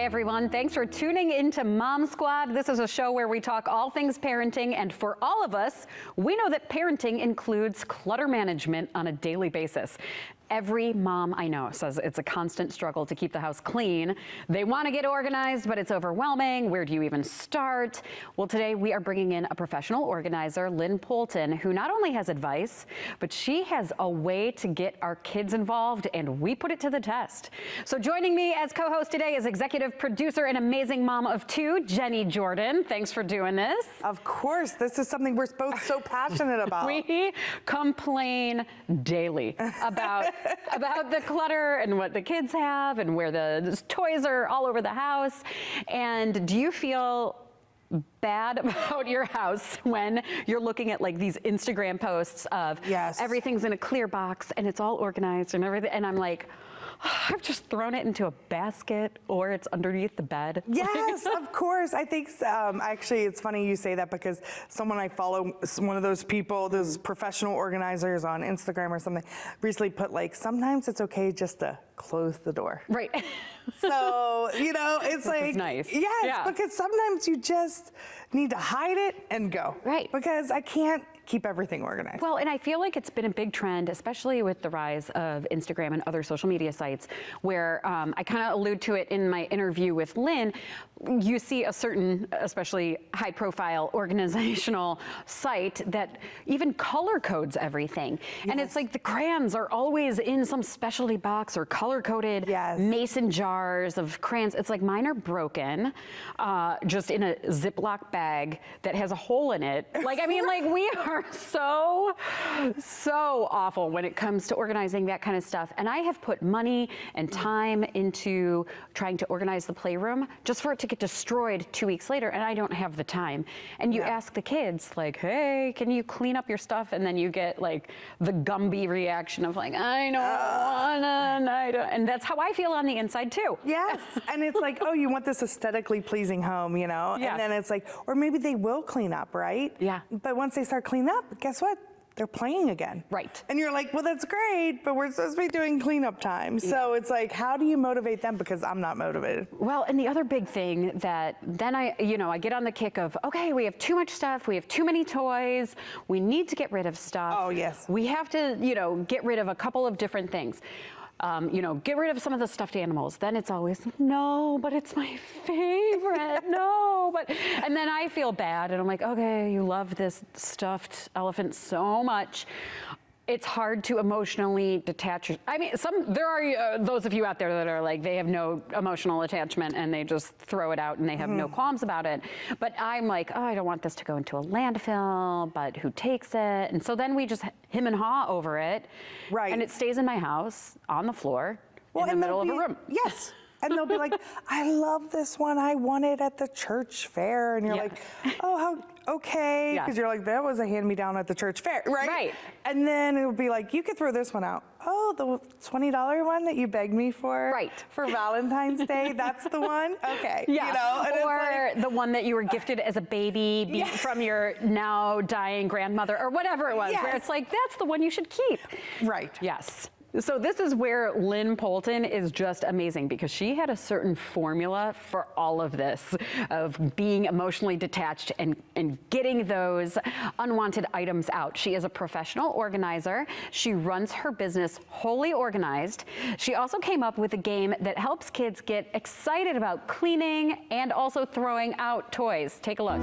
Hi, everyone. Thanks for tuning into Mom Squad. This is a show where we talk all things parenting, and for all of us, we know that parenting includes clutter management on a daily basis. Every mom I know says it's a constant struggle to keep the house clean. They want to get organized, but it's overwhelming. Where do you even start? Well, today we are bringing in a professional organizer, Lynn Poulton, who not only has advice, but she has a way to get our kids involved, and we put it to the test. So joining me as co-host today is executive producer and amazing mom of two, Jenny Jordan. Thanks for doing this. Of course, this is something we're both so passionate about. We complain daily about the clutter and what the kids have and where the toys are all over the house. And do you feel bad about your house when you're looking at like these Instagram posts of everything's in a clear box and it's all organized and everything, and I'm like, I've just thrown it into a basket or it's underneath the bed? Yes, of course. I think actually it's funny you say that, because someone I follow, one of those people, those professional organizers on Instagram or something, recently put like, sometimes it's okay just to close the door. Right. So, you know, it's like, nice. Yes, yeah. Because sometimes you just need to hide it and go. Right. Because I can't keep everything organized. Well, and I feel like it's been a big trend, especially with the rise of Instagram and other social media sites, where I kind of allude to it in my interview with Lynn. You see a certain, especially high-profile organizational site that even color codes everything. Yes. And it's like the crayons are always in some specialty box or color-coded mason jars of crayons. It's like mine are broken, just in a Ziploc bag that has a hole in it. Like, I mean, like, we are so awful when it comes to organizing that kind of stuff. And I have put money and time into trying to organize the playroom just for it to get destroyed 2 weeks later, and I don't have the time. And you ask the kids, like, hey, can you clean up your stuff? And then you get like the Gumby reaction of like, I don't wanna, and I don't. And that's how I feel on the inside too. Yes, and it's like, oh, you want this aesthetically pleasing home, you know? Yeah. And then it's like, or maybe they will clean up, right? Yeah. But once they start cleaning up, guess what? They're playing again. Right. And you're like, well, that's great, but we're supposed to be doing cleanup time. Yeah. So it's like, how do you motivate them? Because I'm not motivated. Well, and the other big thing that then I get on the kick of, okay, we have too much stuff. We have too many toys. We need to get rid of stuff. Oh, yes. We have to, get rid of a couple of different things. Get rid of some of the stuffed animals. Then it's always, no, but it's my favorite. No, but, and then I feel bad and I'm like, okay, you love this stuffed elephant so much. It's hard to emotionally detach. I mean, there are those of you out there that are like, they have no emotional attachment and they just throw it out and they have no qualms about it. But I'm like, oh, I don't want this to go into a landfill, but who takes it? And so then we just hem and haw over it. Right. And it stays in my house on the floor in the middle of a room. Yes. And they'll be like, I love this one. I won it at the church fair. And you're like, oh, how, okay. Because you're like, that was a hand-me-down at the church fair, right? Right. And then it'll be like, you could throw this one out. Oh, the $20 one that you begged me for? Right. For Valentine's Day, that's the one? Okay. Yeah. Or the one that you were gifted as a baby from your now dying grandmother or whatever it was, where it's like, that's the one you should keep. Right. Yes. So this is where Lynn Poulton is just amazing, because she had a certain formula for all of this, of being emotionally detached and getting those unwanted items out. She is a professional organizer. She runs her business wholly organized. She also came up with a game that helps kids get excited about cleaning and also throwing out toys. Take a look.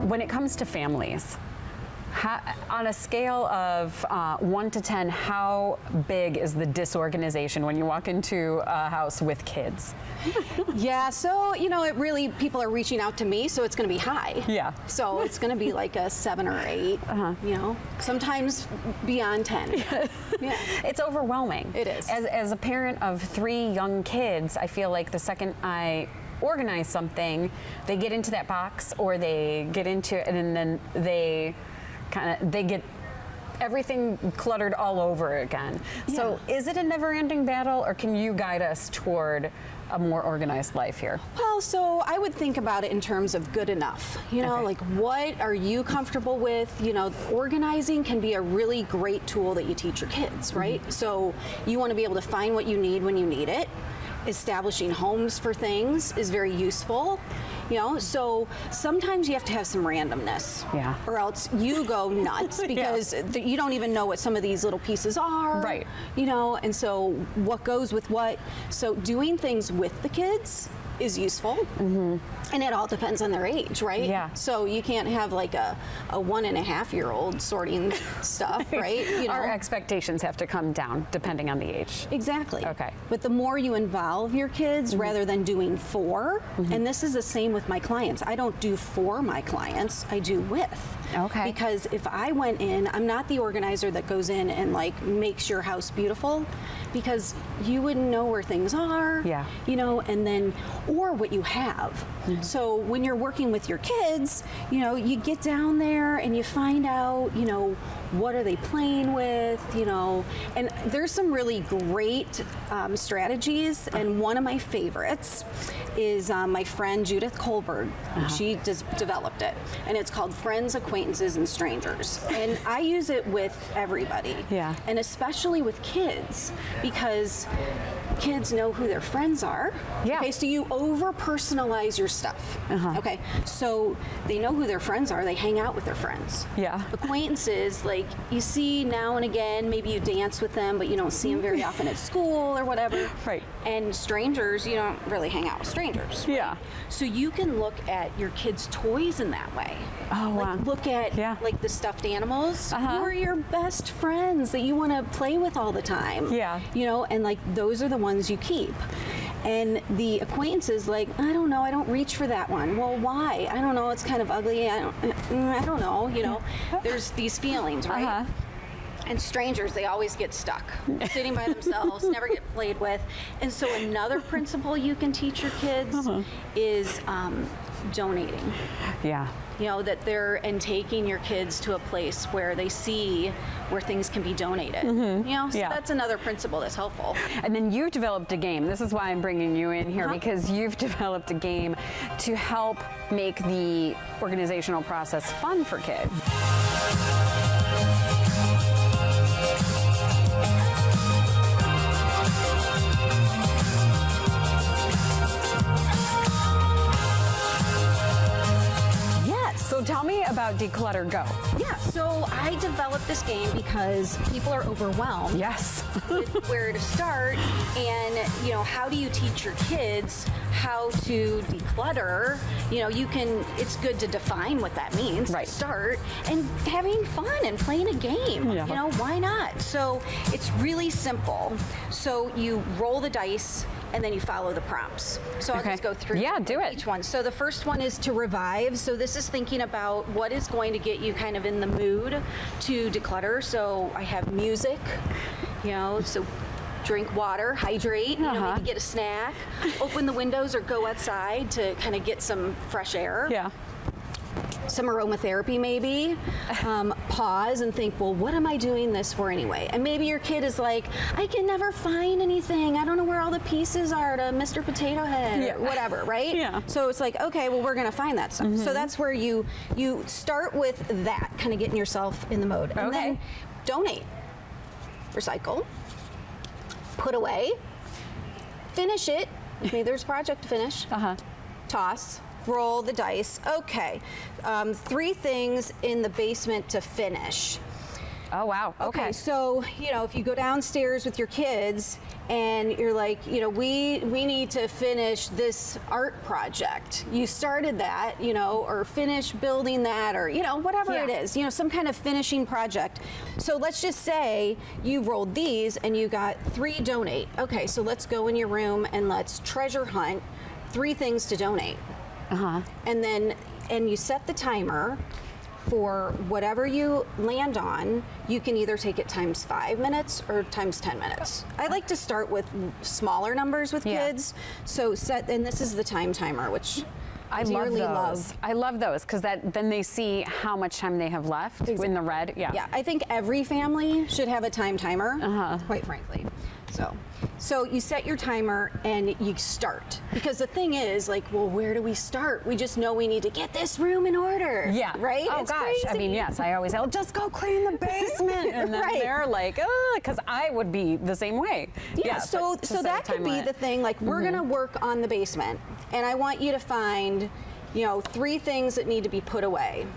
When it comes to families, on a scale of 1 to 10, how big is the disorganization when you walk into a house with kids? Yeah, so, it really, people are reaching out to me, so it's going to be high. Yeah. So it's going to be like a 7 or 8, sometimes beyond 10. Yeah. It's overwhelming. It is. As a parent of 3 young kids, I feel like the second I organize something, they get into that box or they get into it and then they get everything cluttered all over again. Yeah. So is it a never-ending battle, or can you guide us toward a more organized life here? Well, so I would think about it in terms of good enough. Like, what are you comfortable with? Organizing can be a really great tool that you teach your kids, right? So you want to be able to find what you need when you need it. establishing homes for things is very useful. So sometimes you have to have some randomness, or else you go nuts because you don't even know what some of these little pieces are, right? And so what goes with what. So doing things with the kids is useful, and it all depends on their age, right? Yeah. So you can't have like a 1.5-year-old sorting stuff, right? Our expectations have to come down depending on the age. Exactly. Okay. But the more you involve your kids rather than doing for, and this is the same with my clients. I don't do for my clients, I do with. Okay. Because if I went in, I'm not the organizer that goes in and like makes your house beautiful, because you wouldn't know where things are. Yeah. And then, or what you have. So when you're working with your kids, you get down there and you find out, what are they playing with, and there's some really great strategies. And one of my favorites is my friend Judith Kohlberg. She developed it, and it's called Friends, Acquaintances, and Strangers. And I use it with everybody, and especially with kids, because kids know who their friends are. Okay, so you over-personalize your stuff. Okay, so they know who their friends are. They hang out with their friends. Acquaintances, like you see now and again, maybe you dance with them, but you don't see them very often at school or whatever. Right. And strangers, you don't really hang out with strangers. Right? So you can look at your kids' toys in that way. Oh, like, wow. Look at like the stuffed animals. Who are your best friends that you want to play with all the time? And like those are the ones you keep. And the acquaintances, like, I don't know, I don't reach for that one. Well, why? I don't know, it's kind of ugly. I don't know, there's these feelings, right? And strangers, they always get stuck, sitting by themselves, never get played with. And so another principle you can teach your kids is donating. That they're, and taking your kids to a place where they see where things can be donated. So that's another principle that's helpful. And then you've developed a game. This is why I'm bringing you in here, because you've developed a game to help make the organizational process fun for kids. So tell me about Declutter Go. So I developed this game because people are overwhelmed. With where to start, and how do you teach your kids how to declutter? It's good to define what that means. To start, and having fun and playing a game. Why not? So it's really simple. So you roll the dice, and then you follow the prompts. So I'll just go through each one. So the first one is to revive. So this is thinking about what is going to get you kind of in the mood to declutter. So I have music, so drink water, hydrate, maybe get a snack, open the windows or go outside to kind of get some fresh air. Some aromatherapy maybe, pause and think, well, what am I doing this for anyway? And maybe your kid is like, I can never find anything. I don't know where all the pieces are to Mr. Potato Head or whatever, right? So it's like, okay, well, we're gonna find that stuff. So that's where you start with that, kind of getting yourself in the mode. And then donate, recycle, put away, finish it. Maybe there's a project to finish, toss, roll the dice. Okay, 3 things in the basement to finish. Oh, wow. Okay, so, if you go downstairs with your kids and you're like, we need to finish this art project. You started that, or finish building that, or, whatever it is, some kind of finishing project. So let's just say you rolled these and you got 3 donate. Okay, so let's go in your room and let's treasure hunt 3 things to donate. And you set the timer for whatever you land on. You can either take it times 5 minutes or times 10 minutes. I like to start with smaller numbers with kids. So and this is the time timer, which I love those. I love those because then they see how much time they have left in the red. Yeah. Yeah, I think every family should have a time timer, quite frankly. So you set your timer and you start. Because the thing is, like, well, where do we start? We just know we need to get this room in order. Yeah. Right? Oh, It's gosh. crazy. I mean, yes, I always say, oh, just go clean the basement. And then Right. they're like, because I would be the same way. Yeah, so that could be the thing, like, we're gonna work on the basement, and I want you to find, 3 things that need to be put away.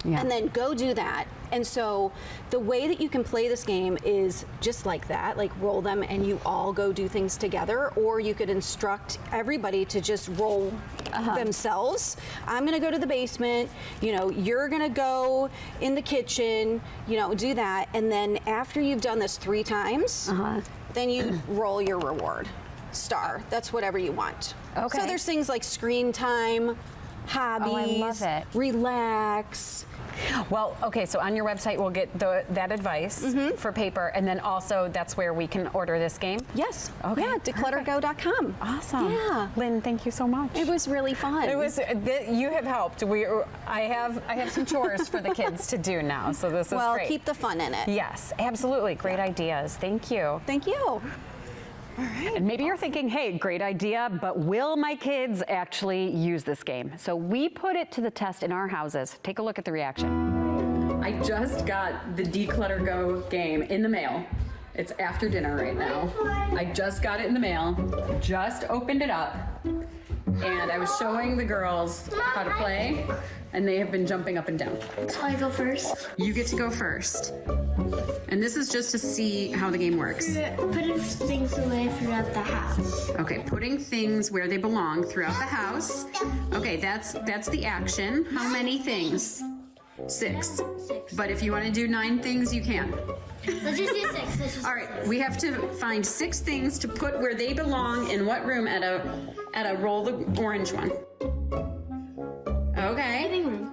Yeah. And then go do that. And so the way that you can play this game is just like that, like roll them and you all go do things together, or you could instruct everybody to just roll themselves. I'm gonna go to the basement, you're gonna go in the kitchen, do that. And then after you've done this 3 times, then you roll your reward. Star, that's whatever you want. Okay. So there's things like screen time, hobbies, I love it. relax. Well, okay, so on your website, we'll get that advice for paper, and then also that's where we can order this game? Yes. Okay. Yeah, decluttergo.com. Awesome. Yeah. Lynn, thank you so much. It was really fun. It was. You have helped. I have some chores for the kids to do now, so this is well, great. keep the fun in it. Yes, absolutely. Great ideas. Thank you. Thank you. And maybe you're thinking, hey, great idea, but will my kids actually use this game? So we put it to the test in our houses. Take a look at the reaction. I just got the Declutter Go game in the mail. It's after dinner right now. I just got it in the mail, just opened it up, and I was showing the girls how to play, and they have been jumping up and down. So I go first? You get to go first. And this is just to see how the game works. Putting things away throughout the house. Okay, putting things where they belong throughout the house. Okay, that's the action. How many things? 6. But if you want to do 9 things, you can. Let's just do 6. All right, we have to find 6 things to put where they belong in what room at a roll the orange one. Okay. Living room.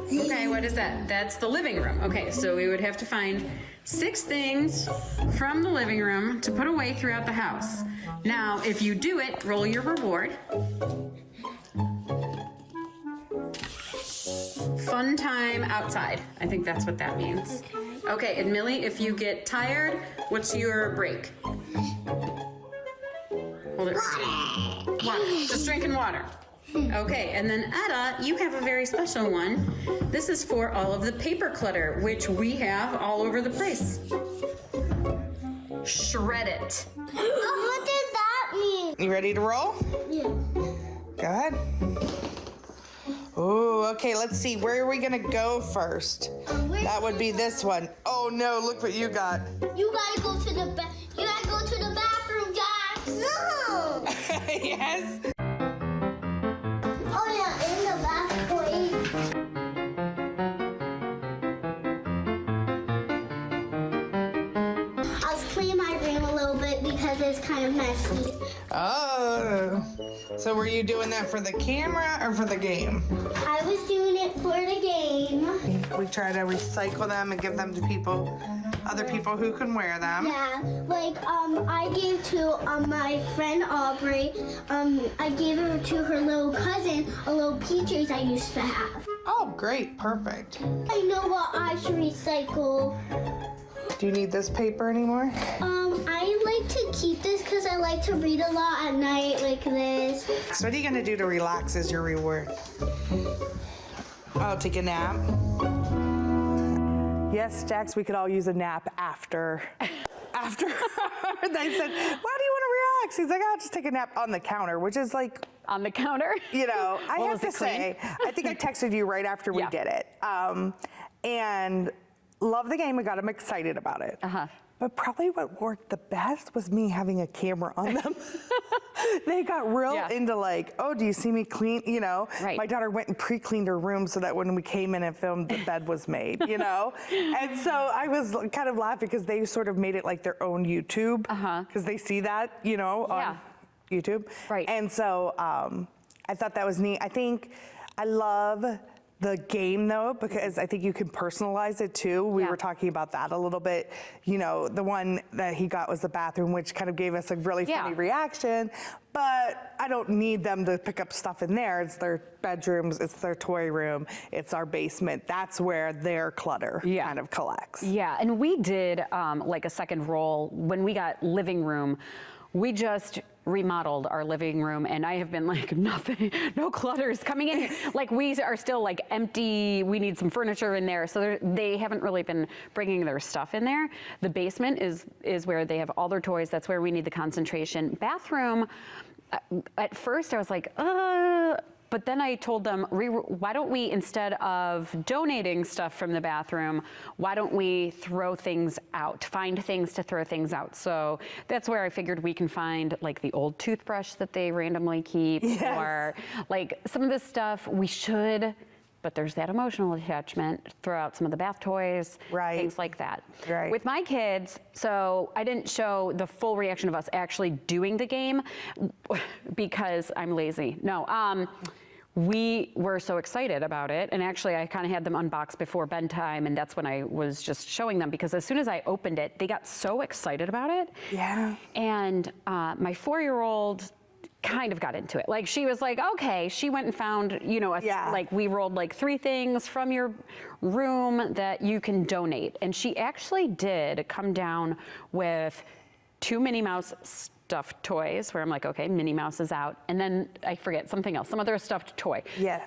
Okay, what is that? That's the living room. Okay, so we would have to find 6 things from the living room to put away throughout the house. Now, if you do it, roll your reward. Fun time outside. I think that's what that means. Okay, and Millie, if you get tired, what's your break? Hold it. Water. Just drinking water. Okay, and then Etta, you have a very special one. This is for all of the paper clutter, which we have all over the place. Shred it. What does that mean? You ready to roll? Yeah. Go ahead. Oh, okay, let's see. Where are we gonna go first? That would be this one. Oh no, look what you got. You gotta go to the bathroom, Jax. No. Yes. Oh yeah, in the bathroom. I was cleaning my room a little bit because it's kind of messy. Oh. So were you doing that for the camera or for the game? I was doing it for the game. We try to recycle them and give them to other people who can wear them. Yeah, like I gave to my friend Aubrey. I gave her to her little cousin a little PJs I used to have. Oh, great, perfect. I know what I should recycle. Do you need this paper anymore? I like to keep this because I like to read a lot at night like this. So what are you gonna do to relax as your reward? Oh, take a nap. Yes, Jax, we could all use a nap after. They said, why do you want to relax? He's like, I'll just take a nap on the counter, which is like, On the counter? I Well, have to was it clean? say, I think I texted you right after we Yeah. did it. And love the game. I got him excited about it. But probably what worked the best was me having a camera on them. They got real into like, oh, do you see me clean? Right. My daughter went and pre-cleaned her room so that when we came in and filmed, the bed was made, And so I was kind of laughing because they sort of made it like their own YouTube. Because they see that, on YouTube. Right. And so I thought that was neat. I think I love the game though, because I think you can personalize it too. We were talking about that a little bit. You know, the one that he got was the bathroom, which kind of gave us a really funny reaction. But I don't need them to pick up stuff in there. It's their bedrooms, it's their toy room, it's our basement. That's where their clutter kind of collects. Yeah, and we did like a second roll when we got living room. We just remodeled our living room, and I have been like, nothing, no clutters coming in here. Like, we are still like empty. We need some furniture in there. So they haven't really been bringing their stuff in there. The basement is where they have all their toys. That's where we need the concentration. Bathroom, at first I was like, but then I told them, why don't we, instead of donating stuff from the bathroom, why don't we throw things out, find things to throw things out? So that's where I figured we can find like the old toothbrush that they randomly keep, or like some of this stuff we should, but there's that emotional attachment, throw out some of the bath toys, things like that. With my kids, so I didn't show the full reaction of us actually doing the game because I'm lazy. No, we were so excited about it, and actually I kind of had them unbox before bedtime, and that's when I was just showing them, because as soon as I opened it, they got so excited about it. Yeah. And my 4-year-old kind of got into it. Like, she was like, okay, she went and found, you know, like we rolled like 3 things from your room that you can donate. And she actually did come down with 2 Minnie Mouse stuffed toys, where I'm like, okay, Minnie Mouse is out. And then I forget something else, some other stuffed toy. Yeah.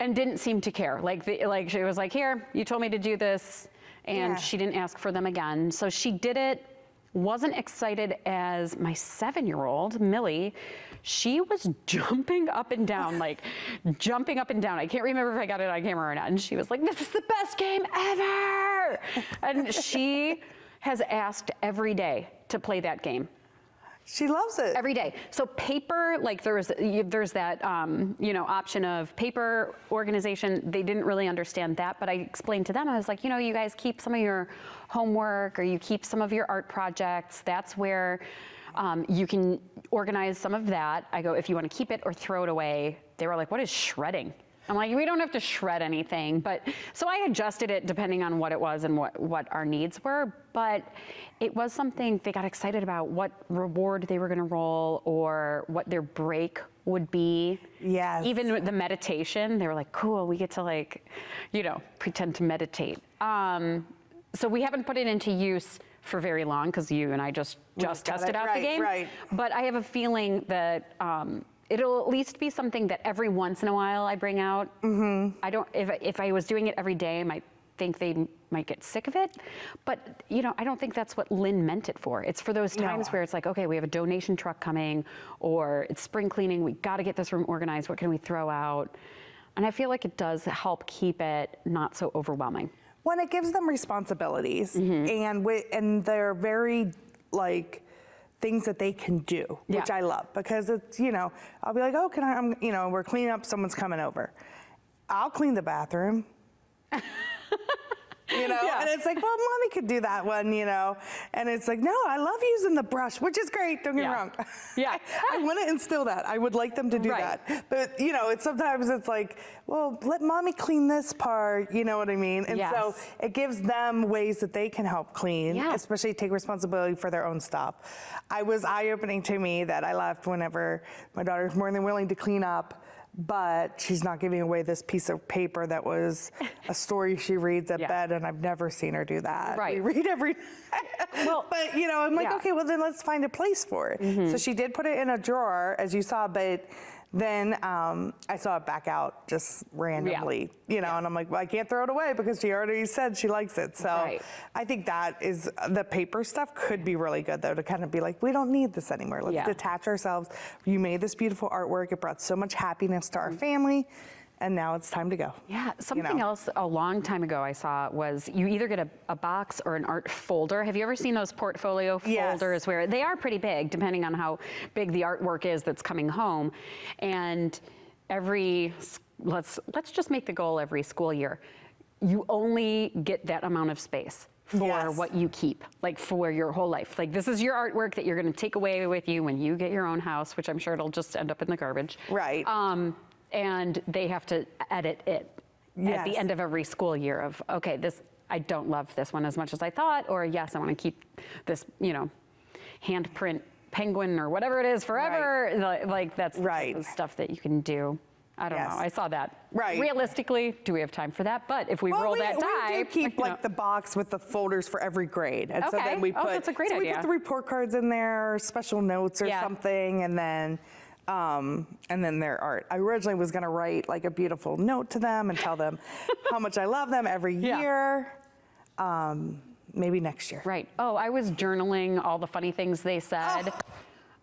And didn't seem to care. Like, she was like, here, you told me to do this. And she didn't ask for them again. So she did it. Wasn't excited as my 7-year-old, Millie. She was jumping up and down, like jumping up and down. I can't remember if I got it on camera or not. And she was like, this is the best game ever. And she has asked every day to play that game. She loves it. Every day. So paper, like there's that, you know, option of paper organization. They didn't really understand that, but I explained to them, I was like, you know, you guys keep some of your homework, or you keep some of your art projects. That's where you can organize some of that. I go, if you want to keep it or throw it away. They were like, what is shredding? I'm like, we don't have to shred anything. But so I adjusted it depending on what it was and what our needs were. But it was something they got excited about, what reward they were going to roll or what their break would be. Yes. Even with the meditation, they were like, cool, we get to, like, you know, pretend to meditate. So we haven't put it into use for very long, because you and I just tested out the game. But I have a feeling that it'll at least be something that every once in a while I bring out. I don't, if I was doing it every day, I might think they might get sick of it. But, you know, I don't think that's what Lynn meant it for. It's for those times where it's like, okay, we have a donation truck coming, or it's spring cleaning, we got to get this room organized, what can we throw out? And I feel like it does help keep it not so overwhelming. When it gives them responsibilities, and they're very, like, things that they can do, which I love, because it's, you know, I'll be like, oh, you know, we're cleaning up, someone's coming over. I'll clean the bathroom. You know, and it's like, well, mommy could do that one, you know, and it's like, no, I love using the brush, which is great, don't get me wrong. I want to instill that. I would like them to do that. But, you know, sometimes it's like, well, let mommy clean this part, you know what I mean? And so it gives them ways that they can help clean, especially take responsibility for their own stuff. It was eye-opening to me that I left whenever my daughter's more than willing to clean up, but she's not giving away this piece of paper that was a story she reads at bed, and I've never seen her do that. We read every well, but, you know, I'm like, okay, well, then let's find a place for it. So she did put it in a drawer, as you saw, but then I saw it back out just randomly, you know, and I'm like, well, I can't throw it away because she already said she likes it. So I think that is, the paper stuff could be really good, though, to kind of be like, we don't need this anymore. Let's detach ourselves. You made this beautiful artwork. It brought so much happiness to our family. And now it's time to go. Yeah, something else a long time ago I saw was you either get a box or an art folder. Have you ever seen those portfolio folders where they are pretty big, depending on how big the artwork is that's coming home? And let's just make the goal every school year. You only get that amount of space for what you keep, like for your whole life. Like, this is your artwork that you're gonna take away with you when you get your own house, which I'm sure it'll just end up in the garbage. And they have to edit it at the end of every school year of, okay, I don't love this one as much as I thought, or yes, I want to keep this, handprint penguin or whatever it is forever. Like that's the stuff that you can do. I don't know. I saw that. Right. Realistically, do we have time for that? But if we roll that die, we do keep the box with the folders for every grade, and so then we put. That's a great idea. We put the report cards in there, special notes or something, and then their art. I originally was going to write like a beautiful note to them and tell them how much I love them every year. Maybe next year. Right. Oh, I was journaling all the funny things they said.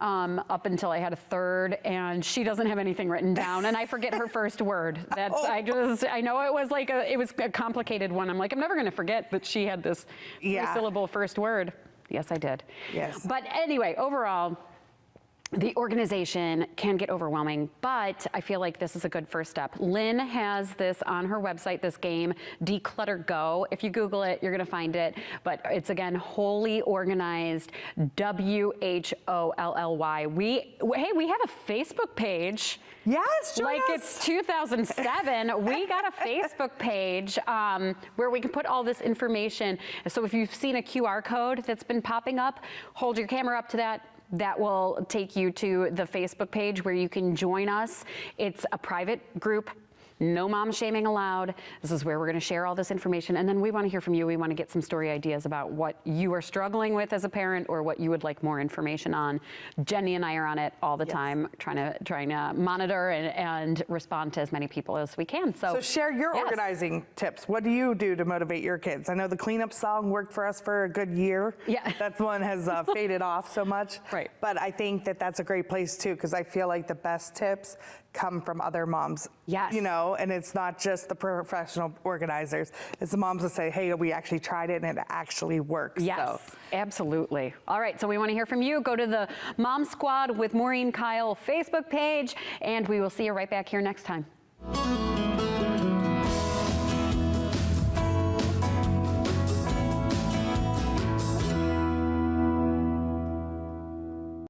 Up until I had a third, and she doesn't have anything written down, and I forget her first word. I know it was it was a complicated one. I'm like, I'm never going to forget that she had this three-syllable first word. Yes, I did. Yes. But anyway, overall, the organization can get overwhelming, but I feel like this is a good first step. Lynn has this on her website, this game, Declutter Go. If you Google it, you're going to find it. But it's, again, wholly organized, WHOLLY. We have a Facebook page. Yes, like it's 2007. We got a Facebook page where we can put all this information. So if you've seen a QR code that's been popping up, hold your camera up to that. That will take you to the Facebook page where you can join us. It's a private group. No mom shaming allowed. This is where we're going to share all this information. And then we want to hear from you. We want to get some story ideas about what you are struggling with as a parent or what you would like more information on. Jenny and I are on it all the time, trying to monitor and respond to as many people as we can. So share your organizing tips. What do you do to motivate your kids? I know the cleanup song worked for us for a good year. Yeah. That one has faded off so much. Right. But I think that's a great place too, because I feel like the best tips come from other moms. Yes. And it's not just the professional organizers. It's the moms that say, hey, we actually tried it and it actually works. Yes, absolutely. All right, so we want to hear from you. Go to the Mom Squad with Maureen Kyle Facebook page, and we will see you right back here next time.